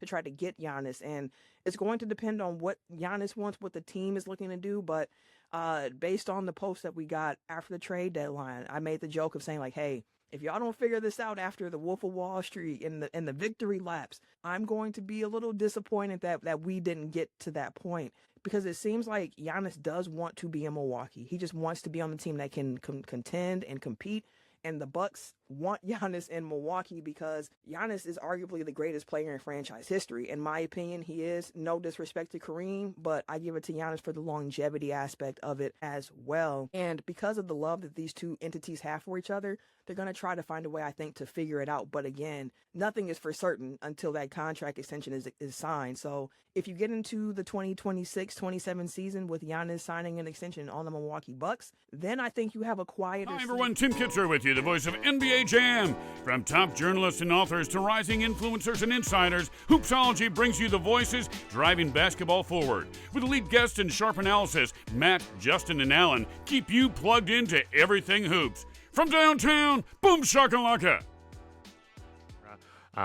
try to get Giannis. And it's going to depend on what Giannis wants, what the team is looking to do. But based on the post that we got after the trade deadline, I made the joke of saying, like, hey, if y'all don't figure this out after the Wolf of Wall Street and the victory laps, I'm going to be a little disappointed that we didn't get to that point, because it seems like Giannis does want to be in Milwaukee. He just wants to be on the team that can contend and compete. And the Bucks want Giannis in Milwaukee because Giannis is arguably the greatest player in franchise history. In my opinion, he is. No disrespect to Kareem, but I give it to Giannis for the longevity aspect of it as well. And because of the love that these two entities have for each other, they're going to try to find a way, I think, to figure it out. But again, nothing is for certain until that contract extension is signed. So if you get into the 2026-27 season with Giannis signing an extension on the Milwaukee Bucks, then I think you have a quieter... Hi, everyone. Tim Kitzer with you, the voice of NBA Jam. From top journalists and authors to rising influencers and insiders, Hoopsology brings you the voices driving basketball forward. With elite guests and sharp analysis, Matt, Justin, and Alan keep you plugged into everything hoops. From downtown, boom shakalaka.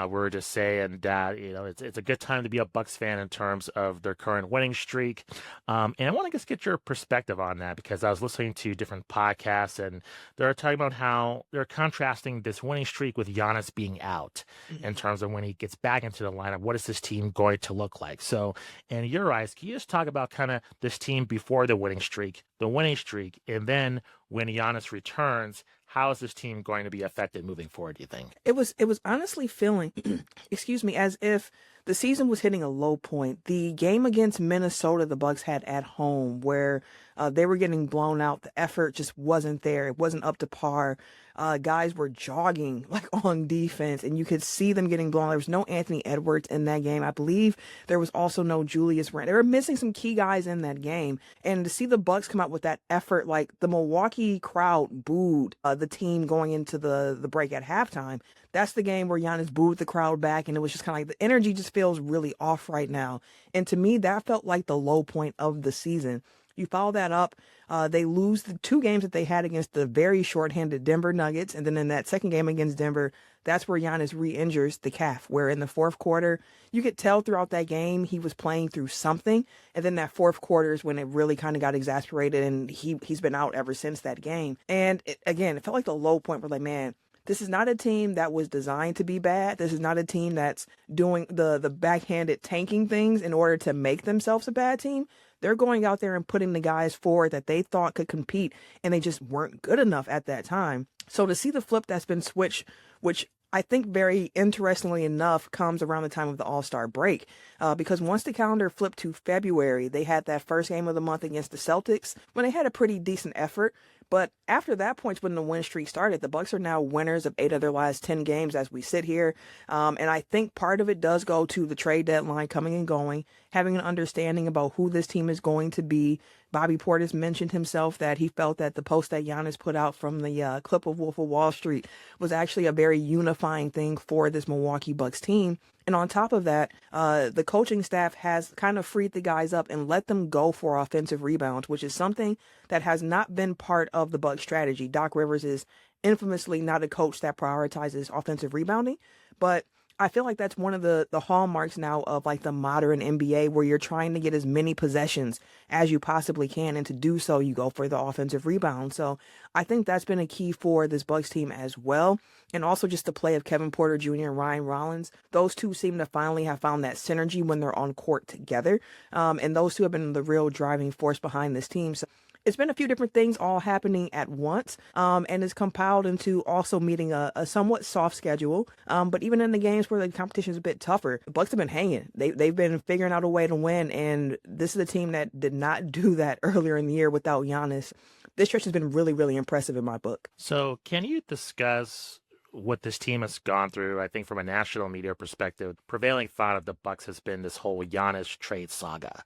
We're just saying that, it's a good time to be a Bucks fan in terms of their current winning streak. And I want to just get your perspective on that, because I was listening to different podcasts and they're talking about how they're contrasting this winning streak with Giannis being out in terms of when he gets back into the lineup. What is this team going to look like? So in your eyes, can you just talk about kind of this team before the winning streak, and then when Giannis returns, how is this team going to be affected moving forward, do you think? It was honestly feeling, as if the season was hitting a low point. The game against Minnesota the Bucks had at home, where they were getting blown out. The effort just wasn't there. It wasn't up to par. Guys were jogging like on defense, and you could see them getting blown. There was no Anthony Edwards in that game. I believe there was also no Julius Randle. They were missing some key guys in that game. And to see the Bucks come out with that effort, like the Milwaukee crowd booed the team going into the break at halftime. That's the game where Giannis booed the crowd back, and it was just kind of like the energy just feels really off right now. And to me, that felt like the low point of the season. You follow that up, they lose the two games that they had against the very shorthanded Denver Nuggets. And then in that second game against Denver, that's where Giannis re-injures the calf, where in the fourth quarter, you could tell throughout that game he was playing through something. And then that fourth quarter is when it really kind of got exasperated, and he's been out ever since that game. And it felt like the low point where, like, man, this is not a team that was designed to be bad. This is not a team that's doing the backhanded tanking things in order to make themselves a bad team. They're going out there and putting the guys forward that they thought could compete, and they just weren't good enough at that time. So to see the flip that's been switched, which I think very interestingly enough comes around the time of the All-Star break, because once the calendar flipped to February, they had that first game of the month against the Celtics when they had a pretty decent effort. But after that point, when the win streak started, the Bucks are now winners of 8 of their last 10 games as we sit here. And I think part of it does go to the trade deadline coming and going, having an understanding about who this team is going to be. Bobby Portis mentioned himself that he felt that the post that Giannis put out from the clip of Wolf of Wall Street was actually a very unifying thing for this Milwaukee Bucks team. And on top of that, the coaching staff has kind of freed the guys up and let them go for offensive rebounds, which is something that has not been part of the Bucks strategy. Doc Rivers is infamously not a coach that prioritizes offensive rebounding, but I feel like that's one of the hallmarks now of like the modern NBA, where you're trying to get as many possessions as you possibly can. And to do so, you go for the offensive rebound. So I think that's been a key for this Bucks team as well. And also just the play of Kevin Porter Jr. and Ryan Rollins. Those two seem to finally have found that synergy when they're on court together. And those two have been the real driving force behind this team. So it's been a few different things all happening at once, and it's compiled into also meeting a somewhat soft schedule. But even in the games where the competition is a bit tougher, the Bucks have been hanging. They've been figuring out a way to win, and this is a team that did not do that earlier in the year without Giannis. This stretch has been really, really impressive in my book. So can you discuss what this team has gone through? I think from a national media perspective, prevailing thought of the Bucks has been this whole Giannis trade saga.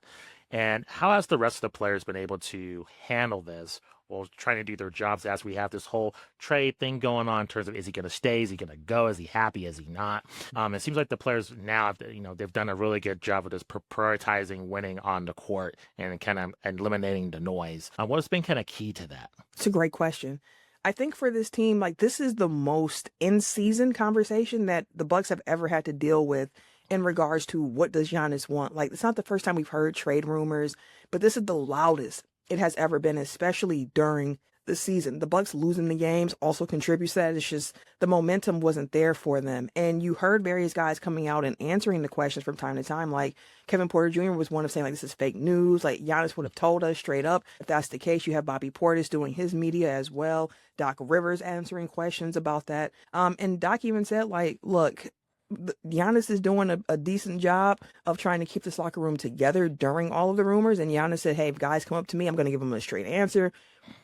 And how has the rest of the players been able to handle this while trying to do their jobs as we have this whole trade thing going on in terms of, is he going to stay? Is he going to go? Is he happy? Is he not? It seems like the players now, they've done a really good job of just prioritizing winning on the court and kind of eliminating the noise. What has been kind of key to that? It's a great question. I think for this team, like, this is the most in-season conversation that the Bucks have ever had to deal with in regards to what does Giannis want. Like, it's not the first time we've heard trade rumors, but this is the loudest it has ever been, especially during the season. The Bucks losing the games also contributes to that. It's just the momentum wasn't there for them. And you heard various guys coming out and answering the questions from time to time. Like Kevin Porter Jr. was one of saying, like, this is fake news. Like, Giannis would have told us straight up. If that's the case, you have Bobby Portis doing his media as well. Doc Rivers answering questions about that. And Doc even said, like, look, Giannis is doing a decent job of trying to keep this locker room together during all of the rumors. And Giannis said, hey, if guys come up to me, I'm going to give them a straight answer.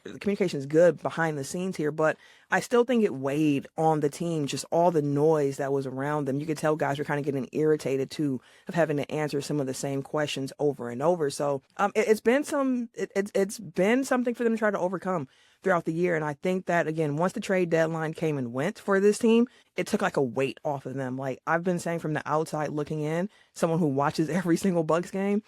The communication is good behind the scenes here, but I still think it weighed on the team, just all the noise that was around them. You could tell guys were kind of getting irritated too of having to answer some of the same questions over and over. So it's been something for them to try to overcome throughout the year. And I think that, again, once the trade deadline came and went for this team, it took like a weight off of them. Like I've been saying from the outside looking in, someone who watches every single Bucks game,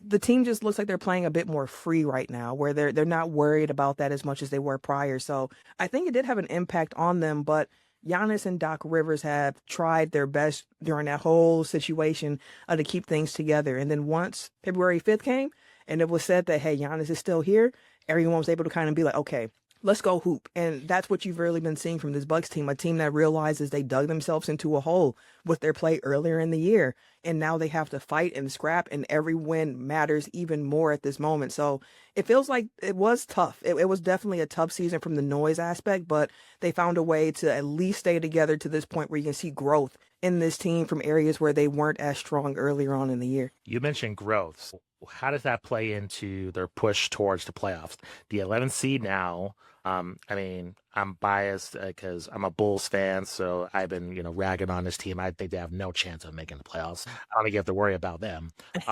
the team just looks like they're playing a bit more free right now, where they're not worried about that as much as they were prior. So I think it did have an impact on them, but Giannis and Doc Rivers have tried their best during that whole situation to keep things together. And then once February 5th came and it was said that, hey, Giannis is still here, everyone was able to kind of be like, okay, let's go hoop. And that's what you've really been seeing from this Bucks team, a team that realizes they dug themselves into a hole with their play earlier in the year. And now they have to fight and scrap, and every win matters even more at this moment. So it feels like it was tough. It was definitely a tough season from the noise aspect, but they found a way to at least stay together to this point where you can see growth in this team from areas where they weren't as strong earlier on in the year. You mentioned growth. How does that play into their push towards the playoffs? The 11th seed now. I mean, I'm biased because I'm a Bulls fan, so I've been, ragging on this team. I think they have no chance of making the playoffs. I don't think you have to worry about them.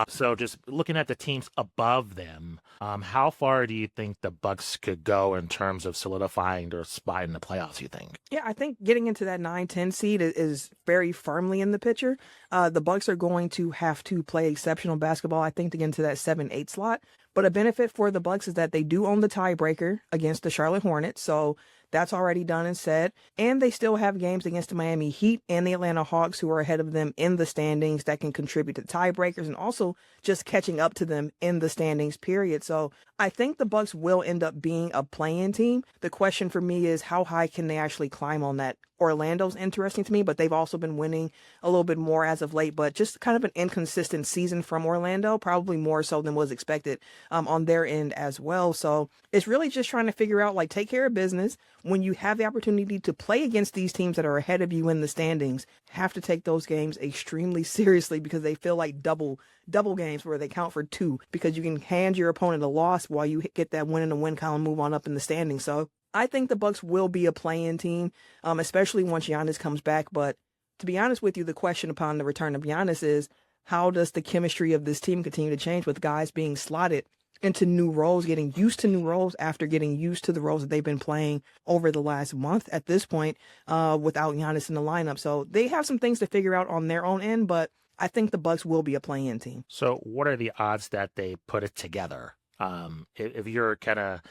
So just looking at the teams above them, how far do you think the Bucks could go in terms of solidifying their spot in the playoffs, you think? Yeah, I think getting into that 9-10 seed is very firmly in the picture. The Bucks are going to have to play exceptional basketball, I think, to get into that 7-8 slot. But a benefit for the Bucks is that they do own the tiebreaker against the Charlotte Hornets. So that's already done and said. And they still have games against the Miami Heat and the Atlanta Hawks, who are ahead of them in the standings, that can contribute to tiebreakers and also just catching up to them in the standings, period. So I think the Bucks will end up being a play-in team. The question for me is, how high can they actually climb on that? Orlando's interesting to me, but they've also been winning a little bit more as of late, but just kind of an inconsistent season from Orlando, probably more so than was expected on their end as well. So it's really just trying to figure out, like, take care of business. When you have the opportunity to play against these teams that are ahead of you in the standings, have to take those games extremely seriously, because they feel like double games where they count for two, because you can hand your opponent a loss while you get that win in the win column, move on up in the standings. So I think the Bucks will be a play-in team, especially once Giannis comes back. But to be honest with you, the question upon the return of Giannis is, how does the chemistry of this team continue to change with guys being slotted into new roles, getting used to new roles after getting used to the roles that they've been playing over the last month at this point without Giannis in the lineup? So they have some things to figure out on their own end, but I think the Bucks will be a play-in team. So what are the odds that they put it together? If you're kind of,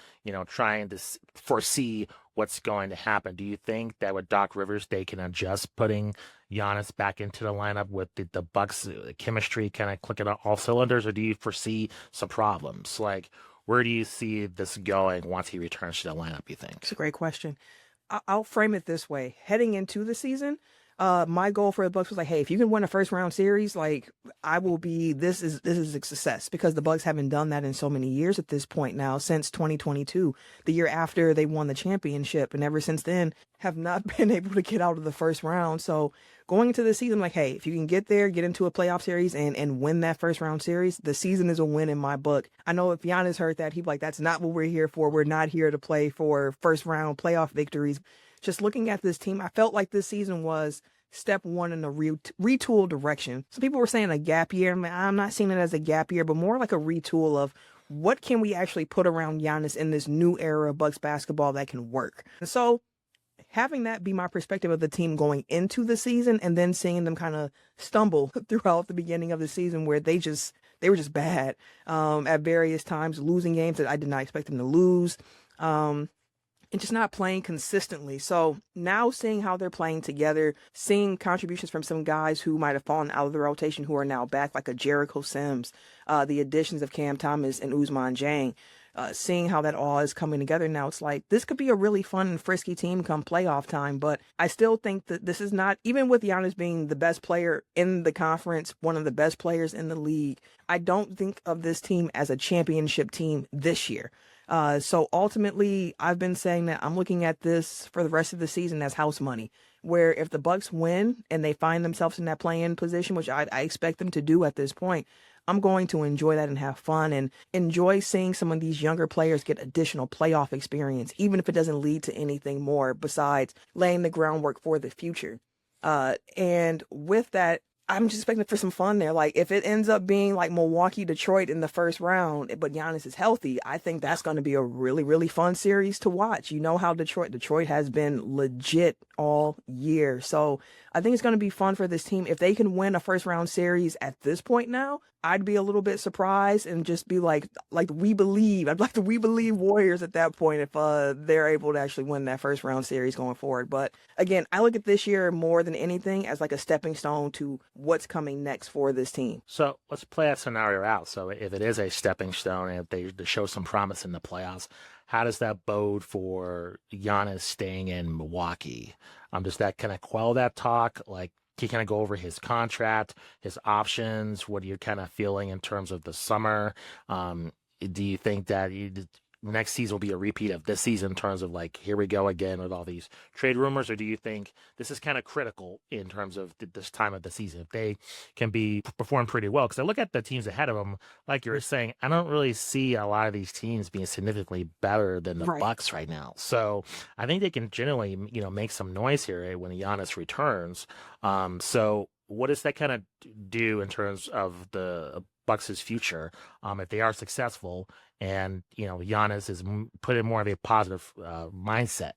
trying to foresee what's going to happen, do you think that with Doc Rivers, they can adjust putting Giannis back into the lineup with the Bucks chemistry kind of clicking on all cylinders, or do you foresee some problems? Like, where do you see this going once he returns to the lineup, you think? It's a great question. I'll frame it this way. Heading into the season, my goal for the Bucks was like, hey, if you can win a first round series, like, I will be, this is a success, because the Bucks haven't done that in so many years at this point now, since 2022, the year after they won the championship. And ever since then, have not been able to get out of the first round. So going into the season, like, hey, if you can get there, get into a playoff series and win that first round series, the season is a win in my book. I know if Giannis heard that, he'd be like, that's not what we're here for. We're not here to play for first round playoff victories. Just looking at this team, I felt like this season was step one in a retool direction. Some people were saying a gap year. I'm not seeing it as a gap year, but more like a retool of what can we actually put around Giannis in this new era of Bucks basketball that can work. And so having that be my perspective of the team going into the season, and then seeing them kind of stumble throughout the beginning of the season where they were just bad at various times, losing games that I did not expect them to lose. and just not playing consistently. So now seeing how they're playing together, seeing contributions from some guys who might have fallen out of the rotation who are now back, like a Jericho Sims, the additions of Cam Thomas and Ousmane Dieng, seeing how that all is coming together now, it's like this could be a really fun and frisky team come playoff time. But I still think that this is not, even with Giannis being the best player in the conference, one of the best players in the league, I don't think of this team as a championship team this year. So ultimately, I've been saying that I'm looking at this for the rest of the season as house money, where if the Bucks win and they find themselves in that play-in position, which I expect them to do at this point, I'm going to enjoy that and have fun and enjoy seeing some of these younger players get additional playoff experience, even if it doesn't lead to anything more besides laying the groundwork for the future. And with that, I'm just expecting for some fun there. Like, if it ends up being like Milwaukee, Detroit in the first round, but Giannis is healthy, I think that's going to be a really, really fun series to watch. You know how Detroit has been legit all year. So I think it's going to be fun for this team. If they can win a first round series at this point now, I'd be a little bit surprised and just be like we believe. I'd like the we believe Warriors at that point if they're able to actually win that first round series going forward. But again, I look at this year more than anything as like a stepping stone to what's coming next for this team. So let's play that scenario out. So if it is a stepping stone and if they show some promise in the playoffs, how does that bode for Giannis staying in Milwaukee? Does that kind of quell that talk? Like, can you kind of go over his contract, his options? What are you kind of feeling in terms of the summer? Do you think that next season will be a repeat of this season in terms of like, here we go again with all these trade rumors? Or do you think this is kind of critical in terms of this time of the season? If they can perform pretty well, because I look at the teams ahead of them, like you were saying, I don't really see a lot of these teams being significantly better than the Bucks right now. So I think they can generally, make some noise here when Giannis returns. So what does that kind of do in terms of the Bucks' future if they are successful and Giannis is put in more of a positive mindset?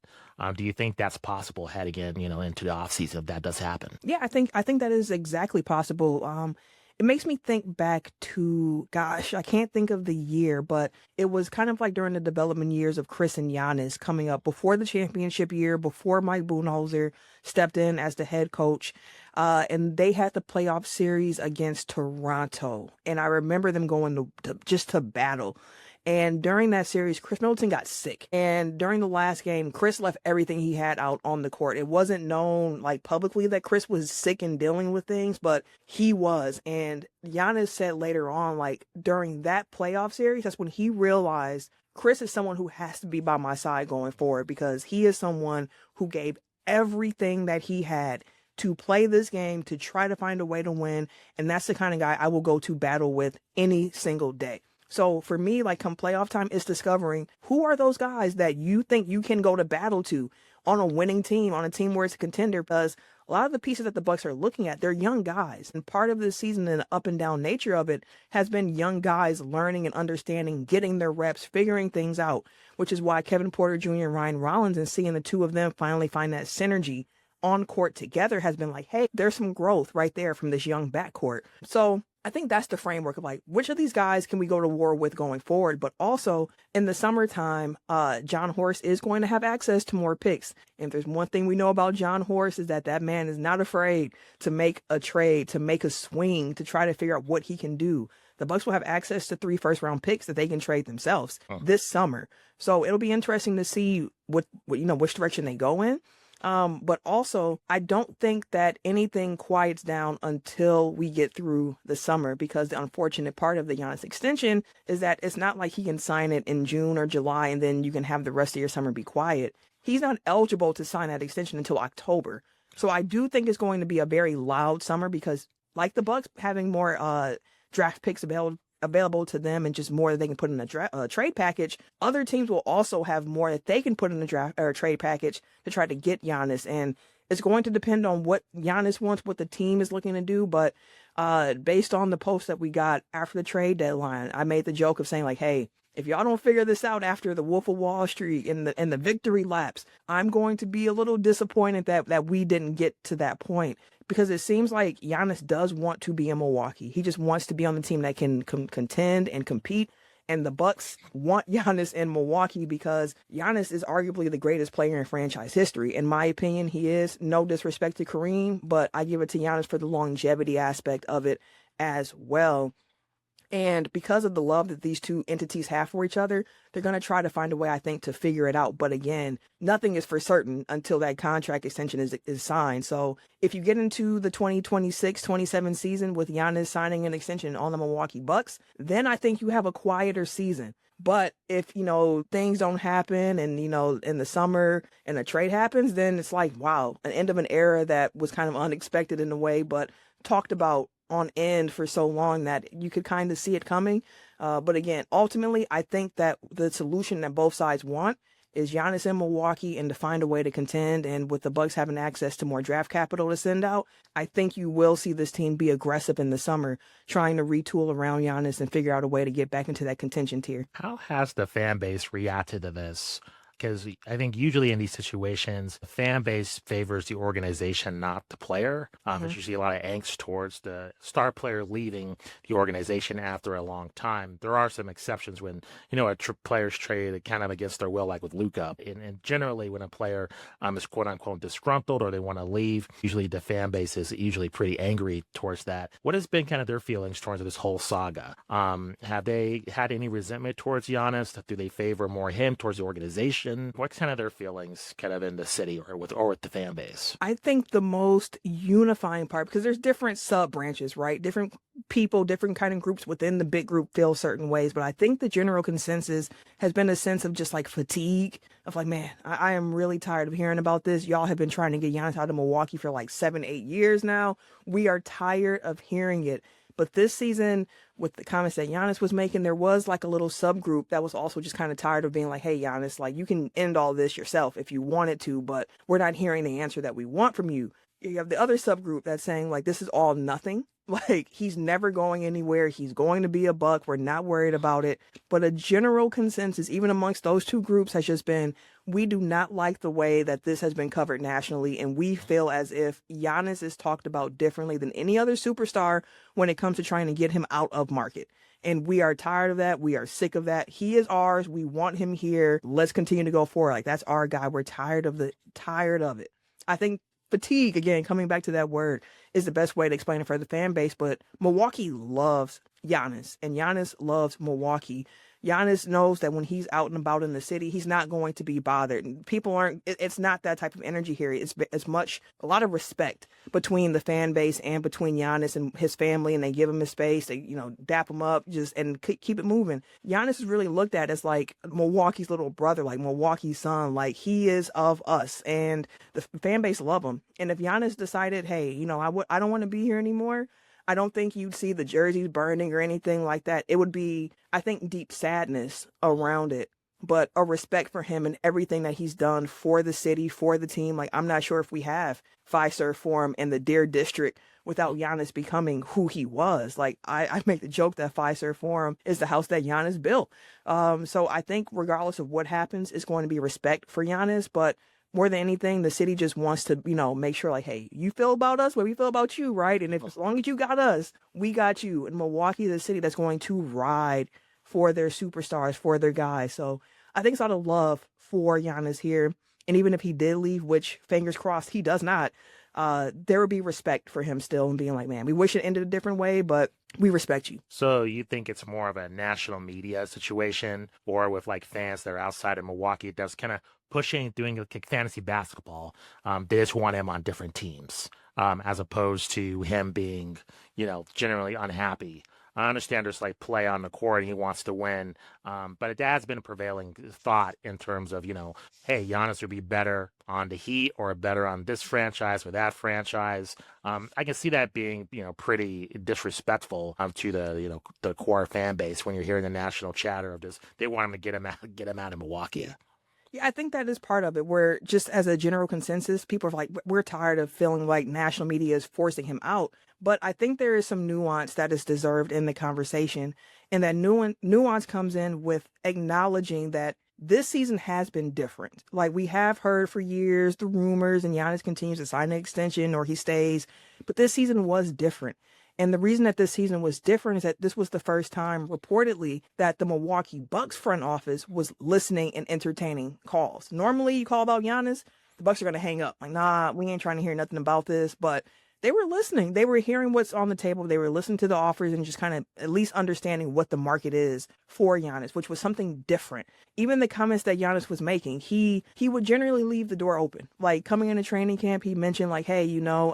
Do you think that's possible heading into the offseason if that does happen? Yeah, I think that is exactly possible. It makes me think back to, gosh, I can't think of the year, but it was kind of like during the development years of Chris and Giannis coming up before the championship year, before Mike Budenholzer stepped in as the head coach. And they had the playoff series against Toronto. And I remember them going to battle. And during that series, Chris Middleton got sick. And during the last game, Chris left everything he had out on the court. It wasn't known like publicly that Chris was sick and dealing with things, but he was. And Giannis said later on, like during that playoff series, that's when he realized Chris is someone who has to be by my side going forward, because he is someone who gave everything that he had to play this game, to try to find a way to win. And that's the kind of guy I will go to battle with any single day. So for me, like come playoff time, it's discovering who are those guys that you think you can go to battle to on a winning team, on a team where it's a contender, because a lot of the pieces that the Bucks are looking at, they're young guys. And part of this season and the up and down nature of it has been young guys learning and understanding, getting their reps, figuring things out, which is why Kevin Porter Jr. and Ryan Rollins, and seeing the two of them finally find that synergy on court together has been like, hey, there's some growth right there from this young backcourt. So I think that's the framework of like, which of these guys can we go to war with going forward? But also in the summertime, John Horst is going to have access to more picks. And if there's one thing we know about John Horst is that man is not afraid to make a trade, to make a swing, to try to figure out what he can do. The Bucks will have access to 3 first-round picks that they can trade themselves this summer. So it'll be interesting to see what which direction they go in. But also, I don't think that anything quiets down until we get through the summer, because the unfortunate part of the Giannis extension is that it's not like he can sign it in June or July and then you can have the rest of your summer be quiet. He's not eligible to sign that extension until October. So I do think it's going to be a very loud summer, because like the Bucks having more draft picks available to them and just more that they can put in a trade package, other teams will also have more that they can put in a draft or a trade package to try to get Giannis. And it's going to depend on what Giannis wants, what the team is looking to do. But based on the post that we got after the trade deadline, I made the joke of saying like, hey, if y'all don't figure this out after the Wolf of Wall Street and the victory laps, I'm going to be a little disappointed that we didn't get to that point. Because it seems like Giannis does want to be in Milwaukee. He just wants to be on the team that can contend and compete. And the Bucks want Giannis in Milwaukee because Giannis is arguably the greatest player in franchise history. In my opinion, he is. No disrespect to Kareem, but I give it to Giannis for the longevity aspect of it as well. And because of the love that these two entities have for each other, they're going to try to find a way, I think, to figure it out. But again, nothing is for certain until that contract extension is signed. So if you get into the 2026-27 season with Giannis signing an extension on the Milwaukee Bucks, then I think you have a quieter season. But if, things don't happen and, in the summer and a trade happens, then it's like, wow, an end of an era that was kind of unexpected in a way, but talked about on end for so long that you could kind of see it coming. But again, ultimately, I think that the solution that both sides want is Giannis in Milwaukee and to find a way to contend. And with the Bucks having access to more draft capital to send out, I think you will see this team be aggressive in the summer, trying to retool around Giannis and figure out a way to get back into that contention tier. How has the fan base reacted to this? Because I think usually in these situations, the fan base favors the organization, not the player. There's usually a lot of angst towards the star player leaving the organization after a long time. There are some exceptions when, a player's traded kind of against their will, like with Luka. And generally, when a player is quote unquote disgruntled or they want to leave, usually the fan base is usually pretty angry towards that. What has been kind of their feelings towards this whole saga? Have they had any resentment towards Giannis? Do they favor more him towards the organization? What's kind of their feelings kind of in the city or with the fan base? I think the most unifying part, because there's different sub branches, right? Different people, different kind of groups within the big group feel certain ways. But I think the general consensus has been a sense of just like fatigue of like, man, I am really tired of hearing about this. Y'all have been trying to get Giannis out of Milwaukee for like 7-8 years now. We are tired of hearing it. But this season, with the comments that Giannis was making, there was like a little subgroup that was also just kind of tired of being like, hey, Giannis, like you can end all this yourself if you wanted to, but we're not hearing the answer that we want from you. You have the other subgroup that's saying like, this is all nothing. Like he's never going anywhere. He's going to be a Buck. We're not worried about it. But a general consensus, even amongst those two groups, has just been, we do not like the way that this has been covered nationally. And we feel as if Giannis is talked about differently than any other superstar when it comes to trying to get him out of market. And we are tired of that. We are sick of that. He is ours. We want him here. Let's continue to go forward. Like that's our guy. We're tired of it. I think fatigue, again, coming back to that word, is the best way to explain it for the fan base. But Milwaukee loves Giannis, and Giannis loves Milwaukee. Giannis knows that when he's out and about in the city, he's not going to be bothered. And people aren't, it's not that type of energy here. It's as much, a lot of respect between the fan base and between Giannis and his family, and they give him his space. They, dap him up and keep it moving. Giannis is really looked at as like Milwaukee's little brother, like Milwaukee's son. Like he is of us, and the fan base love him. And if Giannis decided, hey, I don't want to be here anymore, I don't think you'd see the jerseys burning or anything like that. It would be, I think, deep sadness around it, but a respect for him and everything that he's done for the city, for the team. Like, I'm not sure if we have Fiserv Forum and the Deer District without Giannis becoming who he was. Like, I make the joke that Fiserv Forum is the house that Giannis built. So I think regardless of what happens, it's going to be respect for Giannis, but more than anything, the city just wants to, make sure like, hey, you feel about us what we feel about you, right? And if as long as you got us, we got you. And Milwaukee is a city that's going to ride for their superstars, for their guys. So I think it's a lot of love for Giannis here. And even if he did leave, which fingers crossed he does not, there would be respect for him still and being like, man, we wish it ended a different way, but we respect you. So you think it's more of a national media situation, or with like fans that are outside of Milwaukee that's kind of pushing, doing like fantasy basketball? They just want him on different teams, as opposed to him being, generally unhappy. I understand there's like play on the court and he wants to win, but that has been a prevailing thought in terms of, hey, Giannis would be better on the Heat or better on this franchise or that franchise. I can see that being, pretty disrespectful to the, the core fan base when you're hearing the national chatter of this. They want him to get him out of Milwaukee. Yeah, I think that is part of it, where just as a general consensus, people are like, we're tired of feeling like national media is forcing him out. But I think there is some nuance that is deserved in the conversation. And that nuance comes in with acknowledging that this season has been different. Like, we have heard for years the rumors, and Giannis continues to sign an extension or he stays. But this season was different. And the reason that this season was different is that this was the first time, reportedly, that the Milwaukee Bucks front office was listening and entertaining calls. Normally, you call about Giannis, the Bucks are going to hang up. Like, nah, we ain't trying to hear nothing about this. But they were listening. They were hearing what's on the table. They were listening to the offers and just kind of at least understanding what the market is for Giannis, which was something different. Even the comments that Giannis was making, he would generally leave the door open. Like coming into training camp, he mentioned like, hey,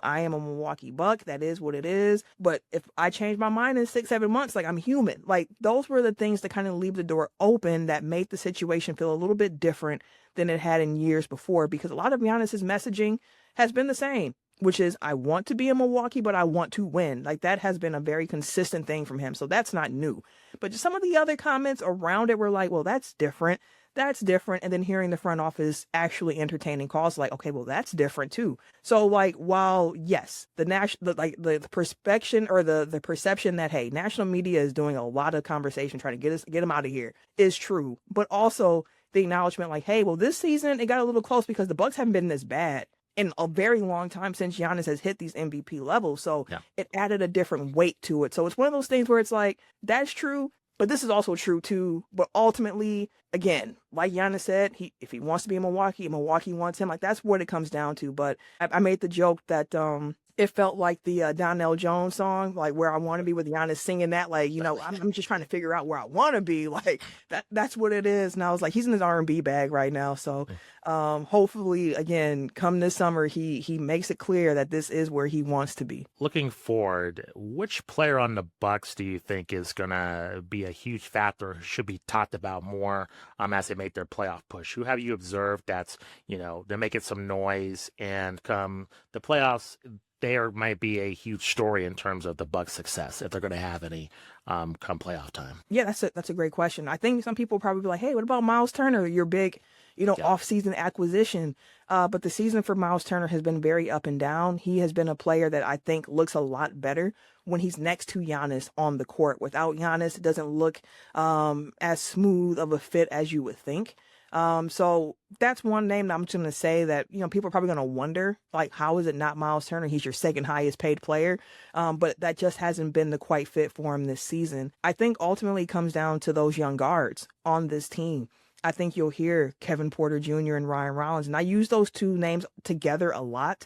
I am a Milwaukee Buck. That is what it is. But if I change my mind in 6-7 months, like I'm human. Like those were the things that kind of leave the door open that made the situation feel a little bit different than it had in years before, because a lot of Giannis's messaging has been the same, which is I want to be in Milwaukee, but I want to win. Like that has been a very consistent thing from him. So that's not new. But just some of the other comments around it were like, well, that's different. That's different. And then hearing the front office actually entertaining calls like, okay, well, that's different too. So like, while yes, the perception or the perception that, hey, national media is doing a lot of conversation trying to get him out of here is true. But also the acknowledgement like, hey, well, this season it got a little close because the Bucks haven't been this bad in a very long time since Giannis has hit these MVP levels. So It added a different weight to it. So it's one of those things where it's like, that's true, but this is also true too. But ultimately, again, like Giannis said, if he wants to be in Milwaukee wants him. Like that's what it comes down to. But I made the joke that it felt like the Donnell Jones song, like Where I Want to Be with Giannis singing that, like, I'm just trying to figure out where I want to be. Like that's what it is. And I was like, he's in his R&B bag right now. So hopefully, again, come this summer, he makes it clear that this is where he wants to be. Looking forward, which player on the Bucks do you think is going to be a huge factor, should be talked about more as they make their playoff push? Who have you observed that's, they're making some noise, and come the playoffs, there might be a huge story in terms of the Bucks' success, if they're going to have any come playoff time? Yeah, that's a great question. I think some people will probably be like, hey, what about Miles Turner, your big, off-season acquisition? But the season for Miles Turner has been very up and down. He has been a player that I think looks a lot better when he's next to Giannis on the court. Without Giannis, it doesn't look as smooth of a fit as you would think. So that's one name that I'm just going to say that, people are probably going to wonder, like, how is it not Miles Turner? He's your second highest paid player. But that just hasn't been the quite fit for him this season. I think ultimately it comes down to those young guards on this team. I think you'll hear Kevin Porter Jr. and Ryan Rollins. And I use those two names together a lot.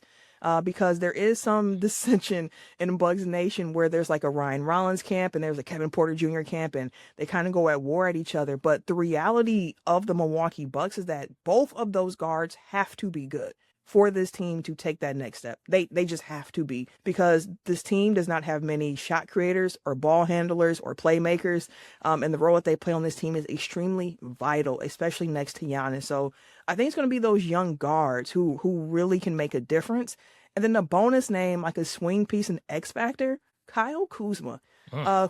Because there is some dissension in Bugs Nation where there's like a Ryan Rollins camp and there's a Kevin Porter Jr. camp, and they kind of go at war at each other. But the reality of the Milwaukee Bucks is that both of those guards have to be good for this team to take that next step. They just have to be, because this team does not have many shot creators or ball handlers or playmakers. And the role that they play on this team is extremely vital, especially next to Giannis. So I think it's going to be those young guards who really can make a difference. And then the bonus name, like a swing piece and X factor, Kyle Kuzma,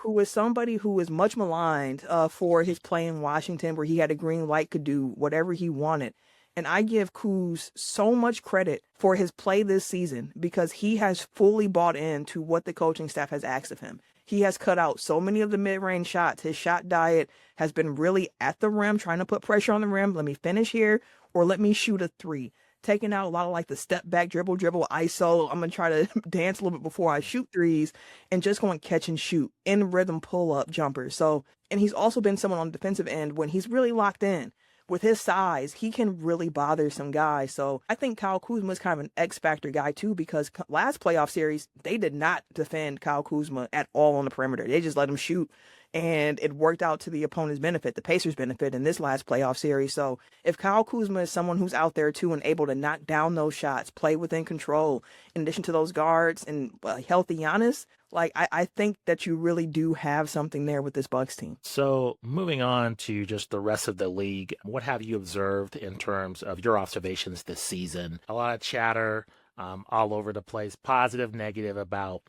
who is somebody who is much maligned for his play in Washington, where he had a green light, could do whatever he wanted. And I give Kuz so much credit for his play this season, because he has fully bought into what the coaching staff has asked of him. He has cut out so many of the mid-range shots. His shot diet has been really at the rim, trying to put pressure on the rim. Let me finish here, or let me shoot a three. Taking out a lot of like the step back, dribble, ISO. I'm going to try to dance a little bit before I shoot threes, and just going catch and shoot in rhythm pull up jumpers. So, and he's also been someone on the defensive end when he's really locked in. With his size, he can really bother some guys. So I think Kyle Kuzma is kind of an X-factor guy too, because last playoff series, they did not defend Kyle Kuzma at all on the perimeter. They just let him shoot, and it worked out to the opponent's benefit, the Pacers' benefit in this last playoff series. So if Kyle Kuzma is someone who's out there too and able to knock down those shots, play within control, in addition to those guards and healthy Giannis, like I think that you really do have something there with this Bucks team. So moving on to just the rest of the league, what have you observed in terms of your observations this season? A lot of chatter all over the place, positive, negative, about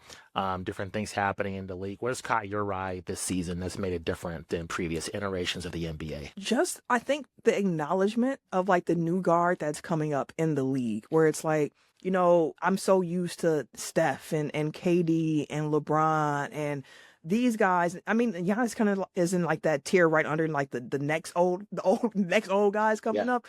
different things happening in the league. What has caught your eye this season that's made it different than previous iterations of the NBA? Just, I think, the acknowledgement of like the new guard that's coming up in the league, where it's like, I'm so used to Steph and KD and LeBron and these guys. I mean, Giannis kind of is in like that tier right under like the next old guys coming up.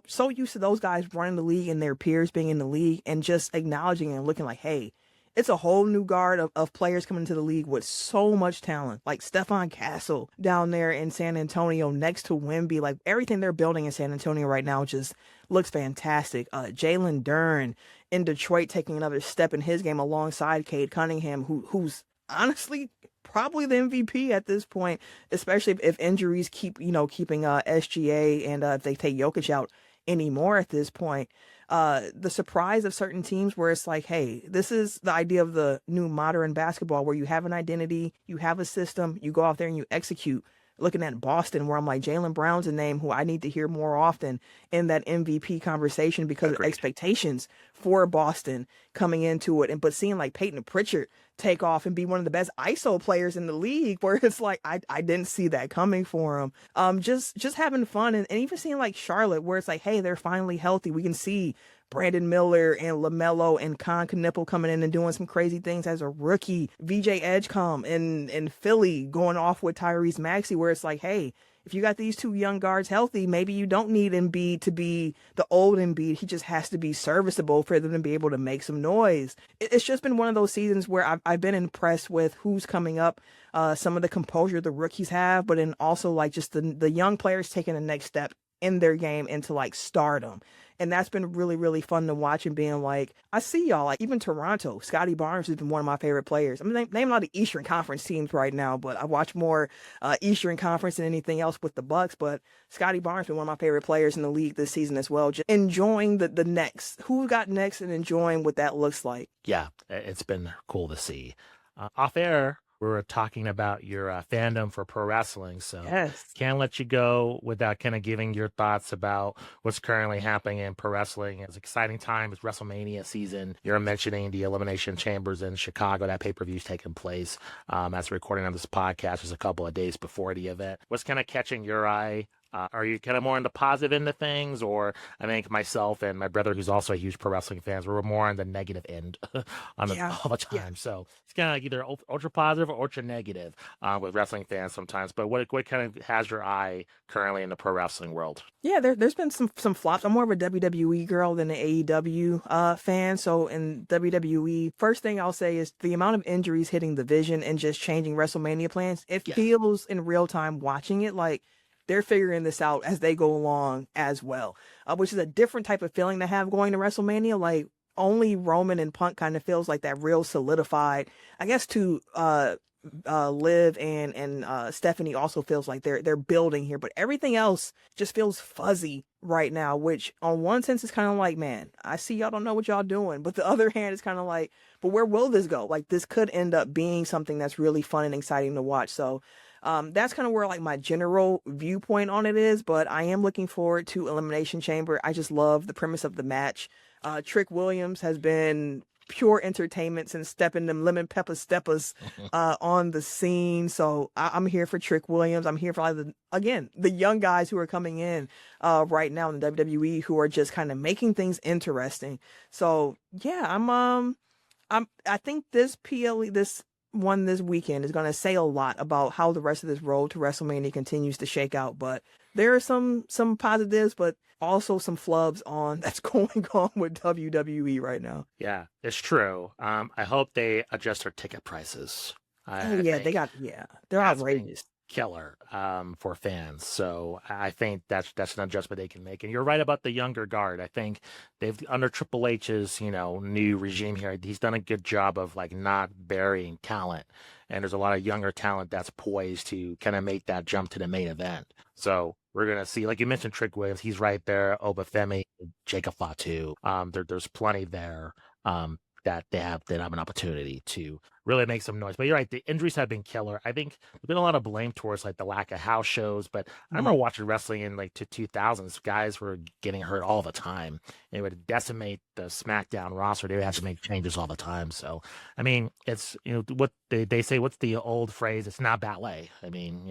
So used to those guys running the league and their peers being in the league, and just acknowledging and looking like, hey, it's a whole new guard of players coming into the league with so much talent, like Stephon Castle down there in San Antonio next to Wemby. Like everything they're building in San Antonio right now just looks fantastic. Jalen Duren in Detroit taking another step in his game alongside Cade Cunningham, who's honestly probably the MVP at this point, especially if injuries keeping SGA and if they take Jokic out anymore at this point. The surprise of certain teams where it's like, hey, this is the idea of the new modern basketball where you have an identity, you have a system, you go out there and you execute. Looking at Boston, where I'm like, Jaylen Brown's a name who I need to hear more often in that MVP conversation because of expectations for Boston coming into it. But seeing like Peyton Pritchard take off and be one of the best ISO players in the league, where it's like, I didn't see that coming for him. Just having fun. And even seeing like Charlotte, where it's like, hey, they're finally healthy. We can see Brandon Miller and LaMelo and Con Knipple coming in and doing some crazy things as a rookie. VJ Edgecombe in Philly going off with Tyrese Maxey, where it's like, hey, if you got these two young guards healthy, maybe you don't need Embiid to be the old Embiid. He just has to be serviceable for them to be able to make some noise. It's just been one of those seasons where I've been impressed with who's coming up, some of the composure the rookies have, but then also like just the young players taking the next step in their game into like stardom. And that's been really, really fun to watch and being like, I see y'all. Like even Toronto, Scotty Barnes has been one of my favorite players. I'm naming all the Eastern Conference teams right now, but I watch more Eastern Conference than anything else with the Bucks. But Scotty Barnes has been one of my favorite players in the league this season as well. Just enjoying the next, who got next, and enjoying what that looks like. Yeah, it's been cool to see. Off air, we were talking about your fandom for pro wrestling, so Yes. can't let you go without kind of giving your thoughts about what's currently happening in pro wrestling. It's an exciting time. It's WrestleMania season. You're mentioning the Elimination Chambers in Chicago. That pay-per-view is taking place as we're recording on this podcast just a couple of days before the event. What's kind of catching your eye? Are you kind of more into positive end of things, or I think myself and my brother, who's also a huge pro wrestling fan, we're more on the negative end all the time. Yeah. So it's kind of like either ultra positive or ultra negative with wrestling fans sometimes. But what kind of has your eye currently in the pro wrestling world? Yeah, there's been some flops. I'm more of a WWE girl than an AEW fan. So in WWE, first thing I'll say is the amount of injuries hitting the division and just changing WrestleMania plans. It feels in real time watching it like they're figuring this out as they go along as well, which is a different type of feeling to have going to WrestleMania. Like only Roman and Punk kind of feels like that real solidified. I guess to Liv and Stephanie also feels like they're building here, but everything else just feels fuzzy right now, which on one sense is kind of like, man, I see y'all don't know what y'all doing, but the other hand is kind of like, but where will this go? Like this could end up being something that's really fun and exciting to watch. So that's kind of where like my general viewpoint on it is, but I am looking forward to Elimination Chamber. I just love the premise of the match. Trick Williams has been pure entertainment since stepping them lemon pepper steppers on the scene. So I'm here for Trick Williams. I'm here for like the young guys who are coming in right now in the WWE who are just kind of making things interesting. So yeah, I think this PLE this weekend is going to say a lot about how the rest of this road to WrestleMania continues to shake out. But there are some positives, but also some flubs that's going on with WWE right now. Yeah, it's true. I hope they adjust their ticket prices. They're outrageous. Killer for fans. So I think that's an adjustment they can make. And you're right about the younger guard. I think they've under Triple H's new regime here. He's done a good job of like not burying talent. And there's a lot of younger talent that's poised to kind of make that jump to the main event. So we're gonna see, like you mentioned, Trick Williams. He's right there. Obafemi, Jacob Fatu. There's plenty there. That they have an opportunity to really make some noise. But you're right, the injuries have been killer. I think there's been a lot of blame towards like the lack of house shows, but I remember watching wrestling in like 2000s. Guys were getting hurt all the time. It would decimate the SmackDown roster. They would have to make changes all the time. So, I mean, it's, what they say, what's the old phrase? It's not ballet. I mean,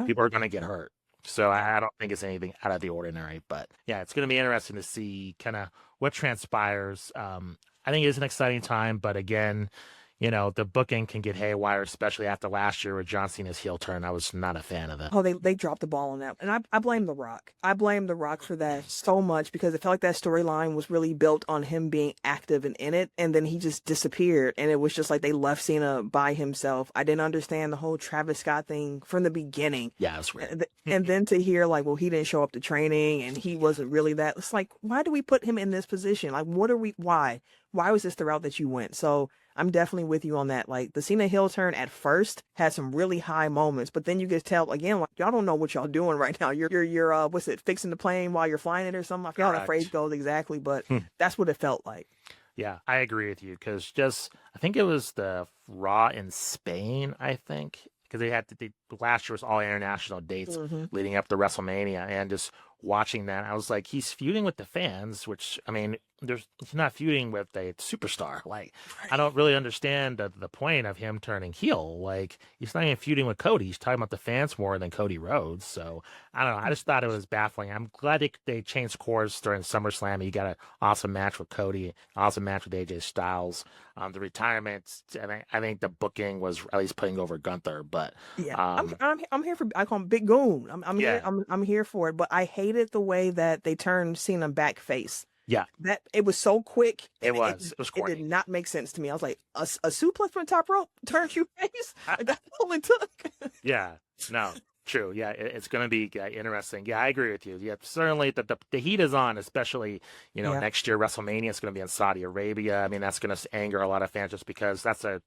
people are going to get hurt. So I don't think it's anything out of the ordinary. But yeah, it's going to be interesting to see kind of what transpires. I think it is an exciting time, but again, the booking can get haywire, especially after last year with John Cena's heel turn. I was not a fan of it. Oh, they dropped the ball on that. And I blame The Rock. I blame The Rock for that so much because it felt like that storyline was really built on him being active and in it. And then he just disappeared. And it was just like they left Cena by himself. I didn't understand the whole Travis Scott thing from the beginning. Yeah, it was weird. And then to hear like, well, he didn't show up to training and he wasn't really that. It's like, why do we put him in this position? Like, why? Why was this the route that you went? So I'm definitely with you on that. Like the Cena heel turn at first had some really high moments, but then you could tell again, like y'all don't know what y'all doing right now. You're what's it, fixing the plane while you're flying it or something? I forgot how the phrase goes exactly, but that's what it felt like. Yeah, I agree with you because I think it was the Raw in Spain, I think, because last year was all international dates leading up to WrestleMania, and just watching that, I was like, he's feuding with the fans, which, I mean, he's not feuding with a superstar. Like, right. I don't really understand the point of him turning heel. Like, he's not even feuding with Cody. He's talking about the fans more than Cody Rhodes. So, I don't know. I just thought it was baffling. I'm glad they changed course during SummerSlam. You got an awesome match with Cody, awesome match with AJ Styles. The retirement, I think the booking was at least putting over Gunther, but yeah, I'm here for. I call him Big Goon. I'm here for it. But I hated the way that they turned Cena back face. Yeah, that it was so quick. It was corny. It did not make sense to me. I was like, a suplex from the top rope turned you face. That's all it took. Yeah, no. True. Yeah, it's going to be interesting. Yeah, I agree with you. Yeah, certainly the heat is on, especially, next year WrestleMania is going to be in Saudi Arabia. I mean, that's going to anger a lot of fans just because that's a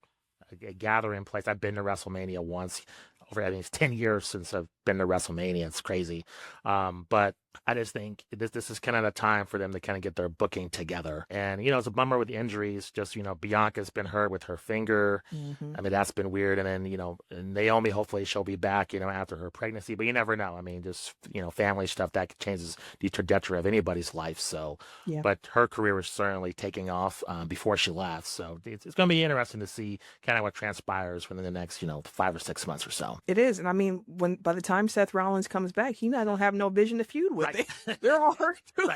gathering place. I've been to WrestleMania once. I think it's 10 years since I've been to WrestleMania. It's crazy. But I just think this is kind of the time for them to kind of get their booking together. And, it's a bummer with the injuries. Just, Bianca's been hurt with her finger. I mean, that's been weird. And then, Naomi, hopefully she'll be back, after her pregnancy. But you never know. I mean, just, family stuff that changes the trajectory of anybody's life. So, yeah. But her career was certainly taking off before she left. So it's going to be interesting to see kind of what transpires within the next, 5 or 6 months or so. It is. And I mean, by the time Seth Rollins comes back, he don't have no vision to feud with. Right. They're all hurt too.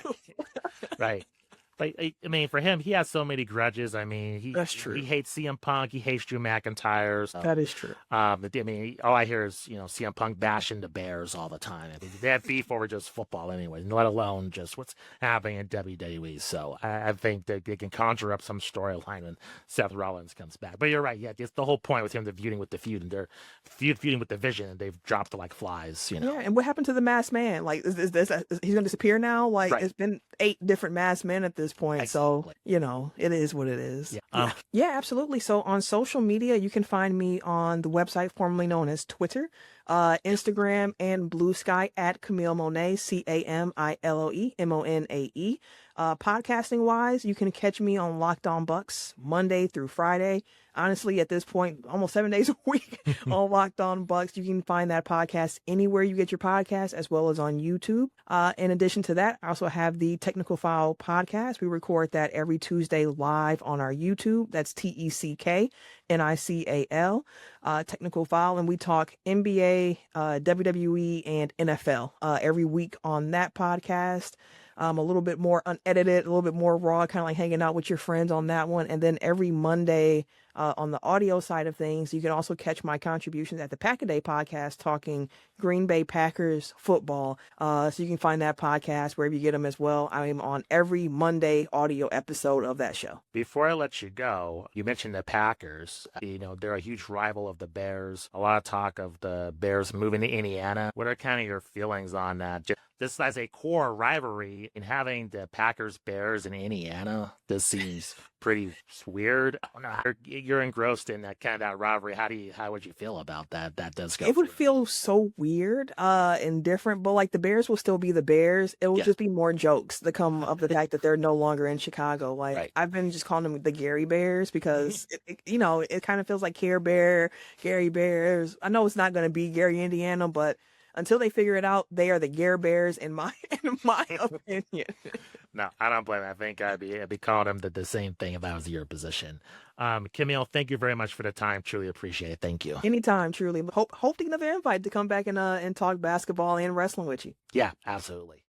Right. But I mean, for him, he has so many grudges. I mean, that's true. He hates CM Punk. He hates Drew McIntyre. So, that is true. I mean, all I hear is CM Punk bashing the Bears all the time. I mean, they have beef over just football anyway, let alone just what's happening in WWE. So I think that they can conjure up some storyline when Seth Rollins comes back. But you're right. Yeah, it's the whole point with him feuding with the feud, and they're feuding with the Vision, and they've dropped like flies. Yeah, and what happened to the Masked Man? Like, is he's going to disappear now? Like, right. It's been 8 different Masked Men at this point. Exactly. So, it is what it is. Yeah. Yeah, absolutely. So on social media, you can find me on the website formerly known as Twitter, Instagram, and Blue Sky at Camille Monet, CamiloeMonae. Podcasting wise, you can catch me on Locked On Bucks Monday through Friday. Honestly, at this point, almost 7 days a week on Locked On Bucks. You can find that podcast anywhere you get your podcast, as well as on YouTube. In addition to that, I also have the Technical File podcast. We record that every Tuesday live on our YouTube. That's TECKNICAL, Technical File. And we talk NBA, WWE, and NFL every week on that podcast. A little bit more unedited, a little bit more raw, kind of like hanging out with your friends on that one. And then every Monday on the audio side of things, you can also catch my contributions at the Pack-A-Day podcast talking Green Bay Packers football. So you can find that podcast wherever you get them as well. I am on every Monday audio episode of that show. Before I let you go, you mentioned the Packers. They're a huge rival of the Bears. A lot of talk of the Bears moving to Indiana. What are kind of your feelings on that? This as a core rivalry in having the Packers Bears in Indiana. This seems pretty weird. I don't know. You're engrossed in that rivalry. How would you feel about that? That does go. It would feel so weird and different, but like the Bears will still be the Bears. It will just be more jokes that come of the fact that they're no longer in Chicago. Like right. I've been just calling them the Gary Bears because it kind of feels like Care Bear, Gary Bears. I know it's not going to be Gary, Indiana, but until they figure it out, they are the Gare Bears in my opinion. No, I don't blame it. I think I'd be calling them the same thing if I was in your position. Kamille, thank you very much for the time. Truly appreciate it. Thank you. Anytime, truly. Hope to get another invite to come back and talk basketball and wrestling with you. Yeah, absolutely.